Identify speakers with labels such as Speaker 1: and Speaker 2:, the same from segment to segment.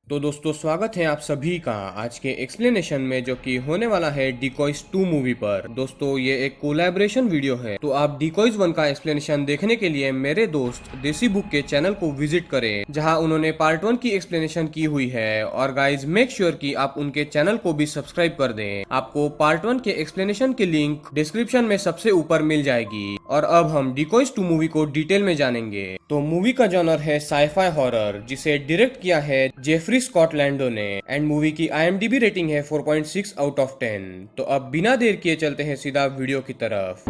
Speaker 1: तो दोस्तों स्वागत है आप सभी का आज के एक्सप्लेनेशन में जो कि होने वाला है डिकॉइज 2 मूवी पर। दोस्तों ये एक कोलैबोरेशन वीडियो है, तो आप डिकॉइज 1 का एक्सप्लेनेशन देखने के लिए मेरे दोस्त देसी बुक के चैनल को विजिट करें, जहां उन्होंने पार्ट 1 की एक्सप्लेनेशन की हुई है। और गाइज मेक श्योर कि आप उनके चैनल को भी सब्सक्राइब कर दें। आपको पार्ट 1 के एक्सप्लेनेशन की लिंक डिस्क्रिप्शन में सबसे ऊपर मिल जाएगी। और अब हम डिकॉइज 2 मूवी को डिटेल में जानेंगे। तो मूवी का जॉनर है साइफाई हॉरर, जिसे डायरेक्ट किया है जेफरी स्कॉट लैंडो ने। एंड मूवी की IMDb रेटिंग है 4.6 आउट ऑफ 10। तो अब बिना देर किए चलते हैं सीधा वीडियो की तरफ।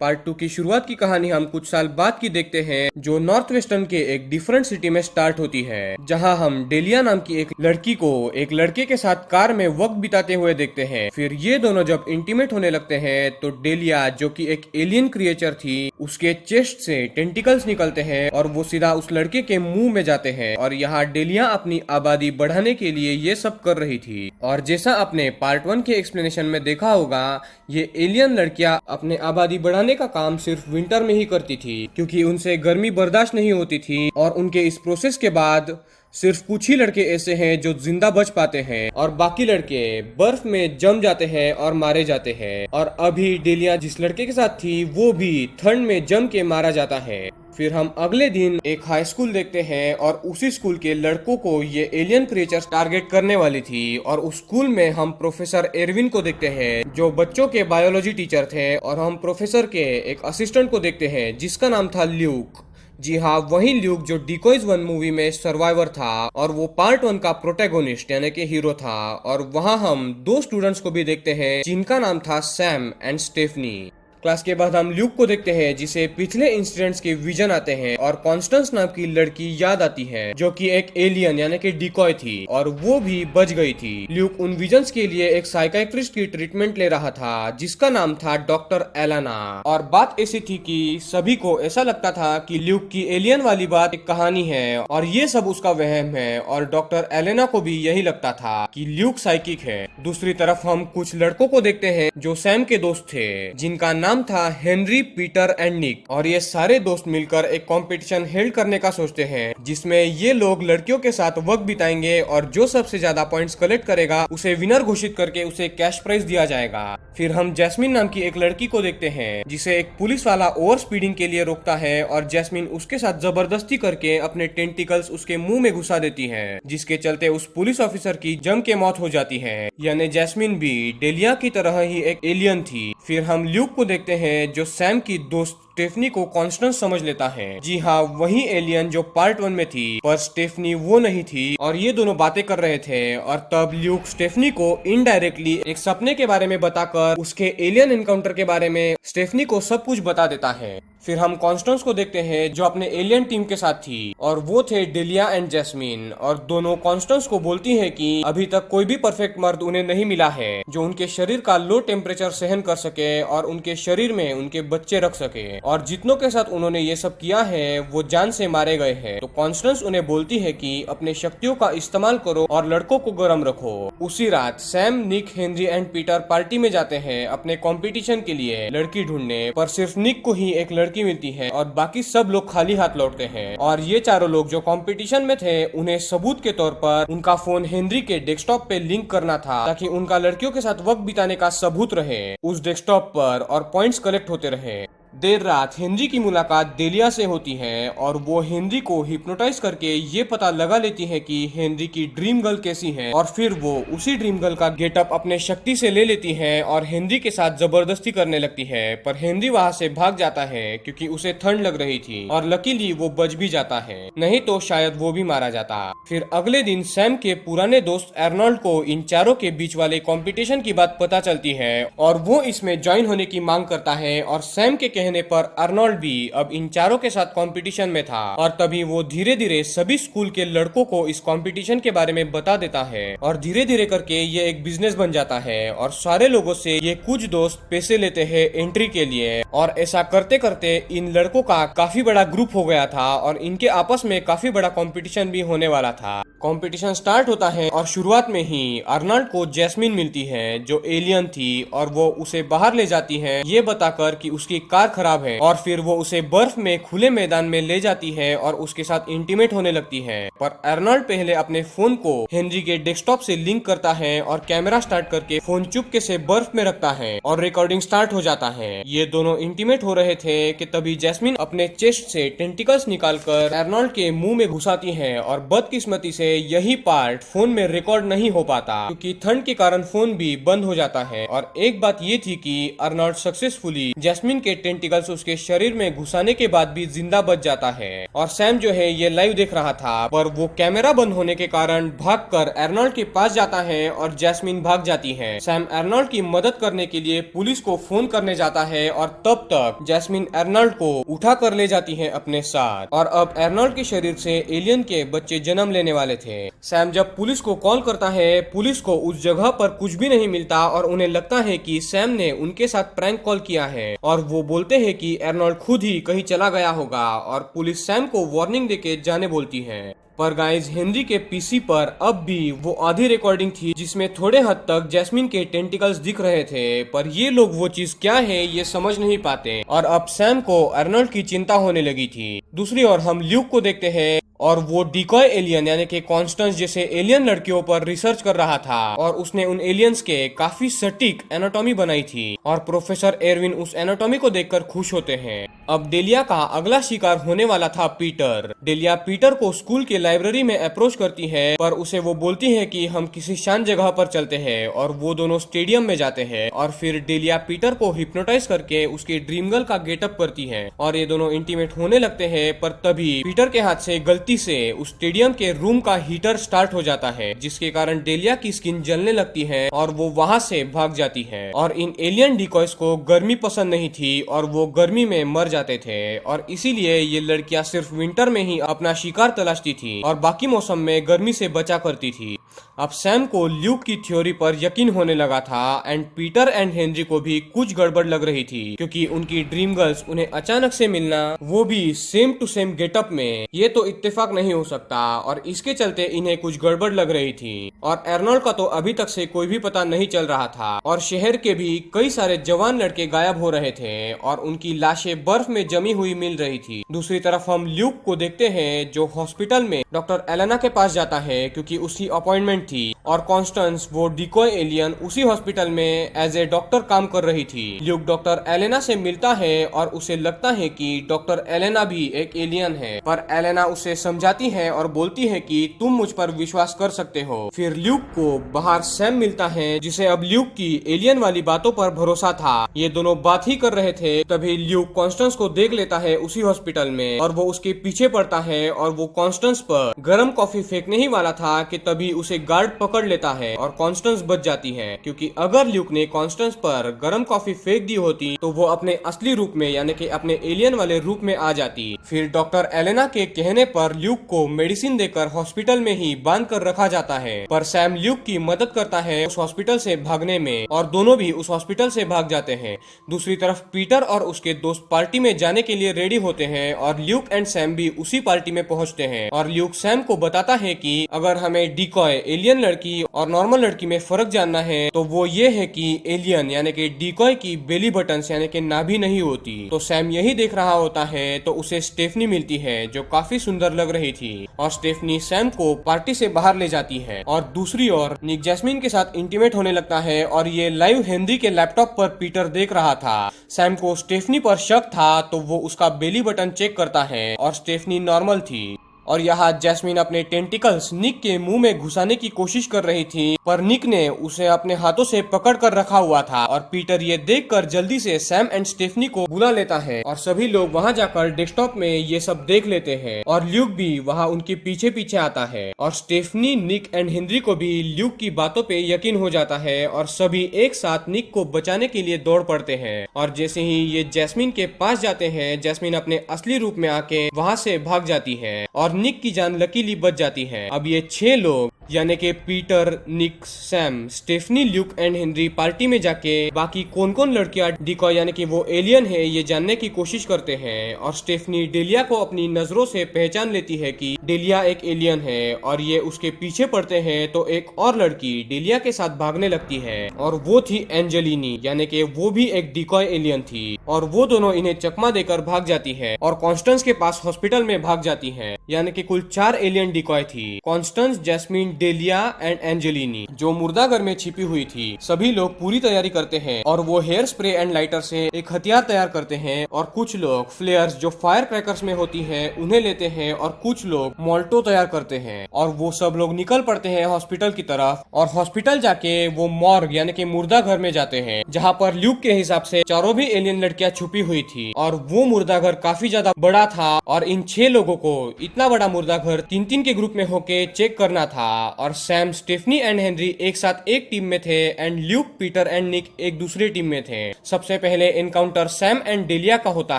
Speaker 1: पार्ट 2 की शुरुआत की कहानी हम कुछ साल बाद की देखते हैं, जो नॉर्थ वेस्टर्न के एक डिफरेंट सिटी में स्टार्ट होती है, जहां हम डेलिया नाम की एक लड़की को एक लड़के के साथ कार में वक्त बिताते हुए देखते हैं। फिर ये दोनों जब इंटीमेट होने लगते हैं तो डेलिया, जो कि एक एलियन क्रिएचर थी, उसके चेस्ट से टेंटिकल्स निकलते हैं और वो सीधा उस लड़के के मुंह में जाते हैं। और यहाँ डेलिया अपनी आबादी बढ़ाने के लिए ये सब कर रही थी। और जैसा आपने पार्ट 1 के एक्सप्लेनेशन में देखा होगा, ये एलियन लड़कियां अपने आबादी बढ़ाने का काम सिर्फ विंटर में ही करती थी, क्योंकि उनसे गर्मी बर्दाश्त नहीं होती थी। और उनके इस प्रोसेस के बाद सिर्फ कुछ ही लड़के ऐसे हैं जो जिंदा बच पाते हैं, और बाकी लड़के बर्फ में जम जाते हैं और मारे जाते हैं। और अभी डेलिया जिस लड़के के साथ थी वो भी ठंड में जम के मारा जाता है। फिर हम अगले दिन एक हाई स्कूल देखते हैं, और उसी स्कूल के लड़कों को ये एलियन क्रिएचर्स टारगेट करने वाली थी। और उस स्कूल में हम प्रोफेसर एरविन को देखते हैं, जो बच्चों के बायोलॉजी टीचर थे। और हम प्रोफेसर के एक असिस्टेंट को देखते हैं, जिसका नाम था ल्यूक। जी हाँ, वही ल्यूक जो डिकॉइज 1 मूवी में सर्वाइवर था, और वो पार्ट 1 का प्रोटैगोनिस्ट यानी कि हीरो था। और वहाँ हम दो स्टूडेंट्स को भी देखते हैं, जिनका नाम था सैम एंड स्टेफनी। क्लास के बाद हम ल्यूक को देखते हैं, जिसे पिछले इंसिडेंट्स के विजन आते हैं, और कॉन्स्टेंस नाम की लड़की याद आती है, जो कि एक एलियन यानी कि डिकॉय थी, और वो भी बच गई थी। ल्यूक उन विजन्स के लिए एक साइकियाट्रिस्ट की ट्रीटमेंट ले रहा था, जिसका नाम था डॉक्टर एलेना। और बात ऐसी थी कि सभी को ऐसा लगता था कि ल्यूक की एलियन वाली बात एक कहानी है, और ये सब उसका वहम है। और डॉक्टर एलेना को भी यही लगता था कि ल्यूक साइकिक है। दूसरी तरफ हम कुछ लड़कों को देखते हैं जो सैम के दोस्त थे, जिनका नाम था हेनरी, पीटर एंड निक। और ये सारे दोस्त मिलकर एक कंपटीशन हेल्ड करने का सोचते हैं, जिसमें ये लोग लड़कियों के साथ वक्त बिताएंगे, और जो सबसे ज्यादा पॉइंट्स कलेक्ट करेगा उसे विनर घोषित करके उसे कैश प्राइज दिया जाएगा। फिर हम जैस्मिन नाम की एक लड़की को देखते हैं, जिसे एक पुलिस वाला ओवर स्पीडिंग के लिए रोकता है, और जैस्मिन उसके साथ जबरदस्ती करके अपने टेंटिकल्स उसके मुंह में घुसा देती है, जिसके चलते उस पुलिस ऑफिसर की जम के मौत हो जाती है। यानी जैस्मिन भी डेलिया की तरह ही एक एलियन थी। फिर हम ल्यूक को देखते हैं, जो सैम की दोस्त स्टेफनी को कॉन्स्टेंस समझ लेता है। जी हाँ, वही एलियन जो पार्ट 1 में थी, पर स्टेफनी वो नहीं थी। और ये दोनों बातें कर रहे थे, और तब ल्यूक स्टेफनी को इनडायरेक्टली एक सपने के बारे में बताकर उसके एलियन एनकाउंटर के बारे में स्टेफनी को सब कुछ बता देता है। फिर हम कॉन्स्टेंस को देखते हैं, जो अपने एलियन टीम के साथ थी, और वो थे डेलिया एंड जैस्मिन। और दोनों कॉन्स्टेंस को बोलती है कि अभी तक कोई भी परफेक्ट मर्द उन्हें नहीं मिला है, जो उनके शरीर का लो टेम्परेचर सहन कर सके और उनके शरीर में उनके बच्चे रख सके। और जितनों के साथ उन्होंने ये सब किया है वो जान से मारे गए हैं। तो कॉन्स्टेंस उन्हें बोलती है कि अपने शक्तियों का इस्तेमाल करो और लड़कों को गर्म रखो। उसी रात Sam, Nick, Henry and Peter party में जाते हैं अपने कंपटीशन के लिए लड़की ढूंढने, पर सिर्फ निक को ही एक लड़की मिलती है, और बाकी सब लोग खाली हाथ लौटते हैं। और ये चारों लोग जो कंपटीशन में थे, उन्हें सबूत के तौर पर उनका फोन हेनरी के डेस्कटॉप पे लिंक करना था, ताकि उनका लड़कियों के साथ वक्त बिताने का सबूत रहे उस डेस्कटॉप पर, और पॉइंट्स कलेक्ट होते रहे। देर रात हेनरी की मुलाकात डेलिया से होती है, और वो हेनरी को हिप्नोटाइज करके ये पता लगा लेती है कि हेनरी की ड्रीम गर्ल कैसी है। और फिर वो उसी ड्रीम गर्ल का गेटअप अपने शक्ति से ले लेती है, और हेनरी के साथ जबरदस्ती करने लगती है। पर हेनरी वहाँ से भाग जाता है, क्योंकि उसे ठंड लग रही थी, और लकीली वो बच भी जाता है, नहीं तो शायद वो भी मारा जाता। फिर अगले दिन सैम के पुराने दोस्त अर्नोल्ड को इन चारों के बीच वाले कॉम्पिटिशन की बात पता चलती है, और वो इसमें ज्वाइन होने की मांग करता है। और सैम के कहने पर अर्नोल्ड भी अब इन चारों के साथ कंपटीशन में था और तभी वो धीरे धीरे सभी स्कूल के लड़कों को इस कंपटीशन के बारे में बता देता है और धीरे धीरे करके ये एक बिजनेस बन जाता है और सारे लोगों से ये कुछ दोस्त पैसे लेते हैं एंट्री के लिए और ऐसा करते करते इन लड़कों का काफी बड़ा ग्रुप हो गया था और इनके आपस में काफी बड़ा कंपटीशन भी होने वाला था। कंपटीशन स्टार्ट होता है और शुरुआत में ही अर्नल्ड को जैस्मिन मिलती है जो एलियन थी और वो उसे बाहर ले जाती है ये बताकर कि उसकी कार खराब है और फिर वो उसे बर्फ में खुले मैदान में ले जाती है और उसके साथ इंटीमेट होने लगती है। पर अर्नल्ड पहले अपने फोन को हेनरी के डेस्कटॉप से लिंक करता है और कैमरा स्टार्ट करके फोन चुपके से बर्फ में रखता है और रिकॉर्डिंग स्टार्ट हो जाता है। ये दोनों इंटीमेट हो रहे थे कि तभी जैस्मिन अपने चेस्ट से टेंटिकल्स निकालकर अर्नल्ड के मुंह में घुसाती है और बदकिस्मती से यही पार्ट फोन में रिकॉर्ड नहीं हो पाता क्योंकि ठंड के कारण फोन भी बंद हो जाता है। और एक बात ये थी कि अर्नल्ड सक्सेसफुली जैस्मिन के टेंटिकल्स उसके शरीर में घुसाने के बाद भी जिंदा बच जाता है और सैम जो है ये लाइव देख रहा था पर वो कैमरा बंद होने के कारण भागकर अर्नल्ड के पास जाता है और जैस्मिन भाग जाती है। सैम अर्नल्ड की मदद करने के लिए पुलिस को फोन करने जाता है और तब तक जैस्मिन अर्नल्ड को उठा कर ले जाती है अपने साथ और अब अर्नल्ड के शरीर से एलियन के बच्चे जन्म लेने वाले थे। सैम जब पुलिस को कॉल करता है पुलिस को उस जगह पर कुछ भी नहीं मिलता और उन्हें लगता है कि सैम ने उनके साथ प्रैंक कॉल किया है और वो बोलते हैं कि अर्नल्ड खुद ही कहीं चला गया होगा और पुलिस सैम को वार्निंग देके जाने बोलती है। पर गाइज हेनरी के पीसी पर अब भी वो आधी रिकॉर्डिंग थी जिसमें थोड़े हद तक जैस्मिन के टेंटिकल्स दिख रहे थे पर ये लोग वो चीज क्या है ये समझ नहीं पाते और अब सैम को अर्नल्ड की चिंता होने लगी थी। दूसरी ओर हम ल्यूक को देखते हैं और वो डिकॉय एलियन यानी कि कॉन्स्टेंस जैसे एलियन लड़कियों पर रिसर्च कर रहा था और उसने उन एलियंस के काफी सटीक एनाटॉमी बनाई थी और प्रोफेसर एरविन उस एनाटॉमी को देखकर खुश होते हैं। अब डेलिया का अगला शिकार होने वाला था पीटर। डेलिया पीटर को स्कूल के लाइब्रेरी में अप्रोच करती है पर उसे वो बोलती है कि हम किसी शांत जगह पर चलते हैं और वो दोनों स्टेडियम में जाते हैं और फिर डेलिया पीटर को हिप्नोटाइज करके उसके ड्रीम गर्ल का गेटअप करती है और ये दोनों इंटीमेट होने लगते हैं। पर तभी पीटर के हाथ से गलती से उस स्टेडियम के रूम का हीटर स्टार्ट हो जाता है जिसके कारण डेलिया की स्किन जलने लगती है और वो वहां से भाग जाती है। और इन एलियन डिकॉयज को गर्मी पसंद नहीं थी और वो गर्मी में मर जाते थे और इसीलिए ये लड़कियां सिर्फ विंटर में ही अपना शिकार तलाशती थी और बाकी मौसम में गर्मी से बचा करती थी। अब सैम को ल्यूक की थ्योरी पर यकीन होने लगा था एंड पीटर एंड हेनरी को भी कुछ गड़बड़ लग रही थी क्योंकि उनकी ड्रीम गर्ल्स उन्हें अचानक से मिलना वो भी सेम टू सेम गेटअप में ये तो इत्तेफाक नहीं हो सकता और इसके चलते इन्हें कुछ गड़बड़ लग रही थी। और अर्नोल्ड का तो अभी तक से कोई भी पता नहीं चल रहा था और शहर के भी कई सारे जवान लड़के गायब हो रहे थे और उनकी लाशें बर्फ में जमी हुई मिल रही थी। दूसरी तरफ हम ल्यूक को देखते हैं जो हॉस्पिटल में डॉक्टर एलेना के पास जाता है क्योंकि उसकी अपॉइंटमेंट थी और कॉन्स्टेंस वो डिकॉय एलियन उसी हॉस्पिटल में एज ए डॉक्टर काम कर रही थी। ल्यूक डॉक्टर एलेना से मिलता है और उसे लगता है कि डॉक्टर एलेना भी एक एलियन है पर एलेना उसे समझाती है और बोलती है कि तुम मुझ पर विश्वास कर सकते हो। फिर ल्यूक को बाहर सैम मिलता है जिसे अब ल्यूक की एलियन वाली बातों पर भरोसा था। ये दोनों बात ही कर रहे थे तभी ल्यूक कॉन्स्टेंस को देख लेता है उसी हॉस्पिटल में और वो उसके पीछे पड़ता है और वो कॉन्स्टेंस पर गर्म कॉफी फेंकने ही वाला था कि तभी उसे गार्ड पकड़ लेता है और कॉन्स्टेंस बच जाती है क्योंकि अगर ल्यूक ने कॉन्स्टेंस पर गर्म कॉफी फेंक दी होती तो वो अपने असली रूप में यानी कि अपने एलियन वाले रूप में आ जाती। फिर डॉक्टर एलेना के कहने पर ल्यूक को मेडिसिन देकर हॉस्पिटल में ही बांध कर रखा जाता है पर सैम ल्यूक की मदद करता है उस हॉस्पिटल से भागने में और दोनों भी उस हॉस्पिटल से भाग जाते हैं। दूसरी तरफ पीटर और उसके दोस्त पार्टी में जाने के लिए रेडी होते हैं और ल्यूक एंड सैम भी उसी पार्टी में पहुंचते हैं और ल्यूक सैम को बताता है कि अगर हमें डिकॉय एलियन लड़की और नॉर्मल लड़की में फर्क जानना है तो वो ये है कि एलियन यानी कि डिकॉय की बेली बटन यानी कि नाभि नहीं होती। तो सैम यही देख रहा होता है तो उसे स्टेफनी मिलती है जो काफी सुंदर लग रही थी और स्टेफनी सैम को पार्टी से बाहर ले जाती है। और दूसरी ओर निक जैस्मिन के साथ इंटीमेट होने लगता है और ये लाइव हेनरी के लैपटॉप पर पीटर देख रहा था। सैम को स्टेफनी पर शक था तो वो उसका बेली बटन चेक करता है और स्टेफनी नॉर्मल थी। और यहाँ जैस्मिन अपने टेंटिकल्स निक के मुंह में घुसाने की कोशिश कर रही थी, पर निक ने उसे अपने हाथों से पकड़ कर रखा हुआ था। और पीटर ये देखकर जल्दी से सैम एंड स्टेफनी को बुला लेता है और सभी लोग वहाँ जाकर डेस्कटॉप में ये सब देख लेते हैं और ल्यूक भी वहाँ उनके पीछे पीछे आता है। और स्टेफनी, निक एंड हेनरी को भी ल्यूक की बातों पे यकीन हो जाता है और सभी एक साथ निक को बचाने के लिए दौड़ पड़ते हैं। और जैसे ही ये जैस्मिन के पास जाते हैं, जैस्मिन अपने असली रूप में आके वहाँ से भाग जाती है और निक की जान लकीली बच जाती है। अब ये 6 लोग यानी कि Peter, Nick, Sam, Stephanie, Luke and Henry party में जाके बाकी कौन कौन लड़कियां डिकॉय यानी कि वो एलियन है ये जानने की कोशिश करते हैं। और स्टेफनी डेलिया को अपनी नजरों से पहचान लेती है कि डेलिया एक एलियन है और ये उसके पीछे पड़ते हैं। तो एक और लड़की डेलिया के साथ भागने लगती है और वो थी एंजेलिनी, यानी कि वो भी एक डिकॉय एलियन थी और वो दोनों इन्हें चकमा देकर भाग जाती है और कॉन्स्टेंस के पास हॉस्पिटल में भाग जाती है। यानी कि कुल 4 एलियन डिकॉय थी, Constance, jasmine, dahlia and Angelini, जो मुर्दा घर में छिपी हुई थी। सभी लोग पूरी तैयारी करते हैं और वो हेयर स्प्रे एंड लाइटर से एक हथियार तैयार करते हैं और कुछ लोग फ्लेयर्स जो फायर क्रैकर्स में होती है उन्हें लेते हैं और कुछ लोग मोल्टो तैयार करते हैं और वो सब लोग निकल पड़ते हैं हॉस्पिटल की तरफ। और हॉस्पिटल जाके वो मॉर्ग यानी कि मुर्दा घर में जाते हैं जहाँ पर ल्यूक के हिसाब से चारों भी एलियन लड़कियां छुपी हुई थी। और वो मुर्दा घर काफी ज्यादा बड़ा था और इन 6 लोगों को इतना बड़ा मुर्दा घर 3-3 के ग्रुप में होके चेक करना था। और सैम, स्टेफनी एंड हेनरी एक साथ एक टीम में थे एंड ल्यूक, पीटर एंड निक एक दूसरी टीम में थे। सबसे पहले एनकाउंटर सैम एंड डेलिया का होता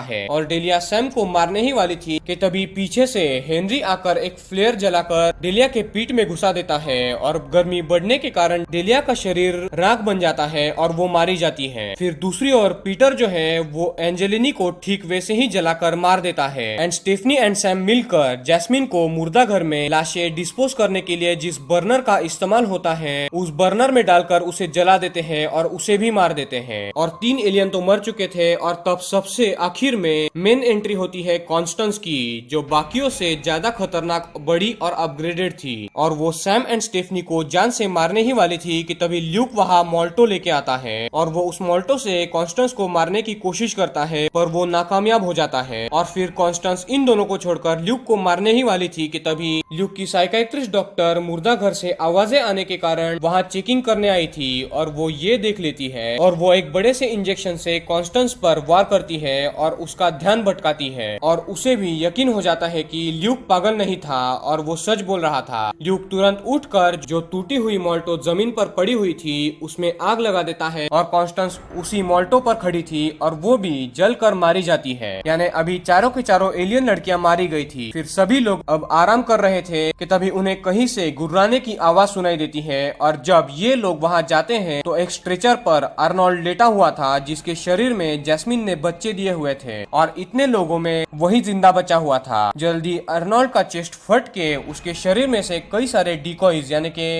Speaker 1: है और डेलिया सैम को मारने ही वाली थी कि तभी पीछे से हेनरी आकर एक फ्लेयर जलाकर डेलिया के पीठ में घुसा देता है और गर्मी बढ़ने के कारण डेलिया का शरीर राख बन जाता है और वो मारी जाती है। फिर दूसरी ओर पीटर जो है वो एंजेलिनी को ठीक वैसे ही जलाकर मार देता है एंड स्टेफनी एंड सैम मिलकर जैस्मिन को मुर्दा घर में लाशें डिस्पोज करने के लिए जिस बर्नर का इस्तेमाल होता है उस बर्नर में डालकर उसे जला देते हैं और उसे भी मार देते हैं। और 3 एलियन तो मर चुके थे और तब सबसे आखिर में मेन एंट्री होती है कॉन्स्टेंस की, जो बाकियों से ज्यादा खतरनाक, बड़ी और अपग्रेडेड थी। और वो सैम एंड स्टेफनी को जान से मारने ही वाली थी कि तभी ल्यूक वहाँ मोल्टो लेके आता है और वो उस मोल्टो से कॉन्स्टेंस को मारने की कोशिश करता है पर वो नाकामयाब हो जाता है। और फिर कॉन्स्टेंस इन दोनों को छोड़कर ल्यूक को मारने ही वाली थी कि तभी ल्यूक की साइकियाट्रिस्ट डॉक्टर मुर्दा घर से आवाजें आने के कारण वहाँ चेकिंग करने आई थी और वो ये देख लेती है और वो एक बड़े से इंजेक्शन से कॉन्स्टेंस पर वार करती है और उसका ध्यान भटकाती है और उसे भी यकीन हो जाता है कि ल्यूक पागल नहीं था और वो सच बोल रहा था। ल्यूक तुरंत उठकर जो टूटी हुई मोल्टो जमीन पर पड़ी हुई थी उसमें आग लगा देता है और कॉन्स्टेंस उसी मोल्टो पर खड़ी थी और वो भी जलकर मारी जाती है। यानी अभी चारों के चारों एलियन लड़कियां मारी गई थी। फिर सभी लोग अब आराम कर रहे थे कि तभी उन्हें कहीं से गुर्राने की आवाज सुनाई देती है और जब ये लोग वहाँ जाते हैं तो एक स्ट्रेचर पर अर्नोल्ड लेटा हुआ था जिसके शरीर में जैस्मिन ने बच्चे दिए हुए थे और इतने लोगों में वही जिंदा बचा हुआ था। जल्दी अर्नोल्ड का चेस्ट फट के उसके शरीर में से कई सारे डिकॉइज यानी के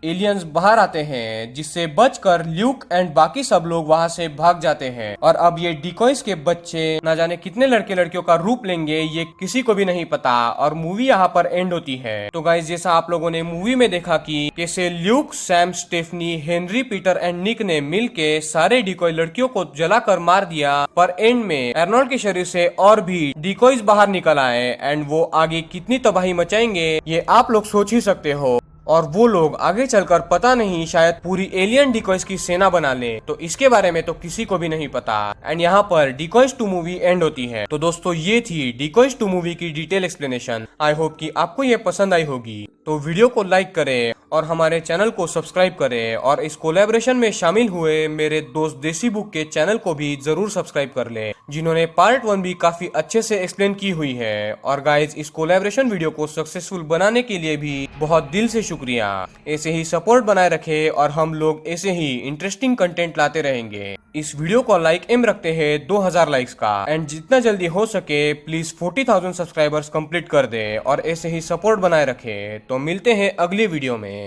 Speaker 1: एलियंस बाहर आते हैं जिससे बचकर ल्यूक एंड बाकी सब लोग वहां से भाग जाते हैं। और अब ये डिकॉइस के बच्चे ना जाने कितने लड़के लड़कियों का रूप लेंगे ये किसी को भी नहीं पता और मूवी यहाँ पर एंड होती है। तो गाइस जैसा आप लोगों ने मूवी में देखा कि कैसे Luke, Sam, Stephanie, Henry, Peter and Nick ने मिल के सारे डिकॉय लड़कियों को जलाकर मार दिया, पर एंड में अर्नोल्ड के शरीर से और भी डिकॉइस बाहर निकल आए एंड वो आगे कितनी तबाही मचाएंगे ये आप लोग सोच ही सकते हो। और वो लोग आगे चलकर पता नहीं शायद पूरी एलियन डिकॉइस की सेना बना ले, तो इसके बारे में तो किसी को भी नहीं पता। एंड यहाँ पर डिकॉइस 2 मूवी एंड होती है। तो दोस्तों ये थी डिकॉइस 2 मूवी की डिटेल एक्सप्लेनेशन। आई होप कि आपको ये पसंद आई होगी। तो वीडियो को लाइक करें और हमारे चैनल को सब्सक्राइब करें और इस कोलैबोरेशन में शामिल हुए मेरे दोस्त देसी बुक के चैनल को भी जरूर सब्सक्राइब कर ले, जिन्होंने पार्ट 1 भी काफी अच्छे से एक्सप्लेन की हुई है। और गाइज इस कोलैबोरेशन वीडियो को सक्सेसफुल बनाने के लिए भी बहुत दिल से शुक्रिया। ऐसे ही सपोर्ट बनाए रखे और हम लोग ऐसे ही इंटरेस्टिंग कंटेंट लाते रहेंगे। इस वीडियो को लाइक एम रखते हैं 2000 लाइक्स का एंड जितना जल्दी हो सके प्लीज 40,000 सब्सक्राइबर्स कंप्लीट कर दे और ऐसे ही सपोर्ट बनाए रखे। तो मिलते हैं अगली वीडियो में।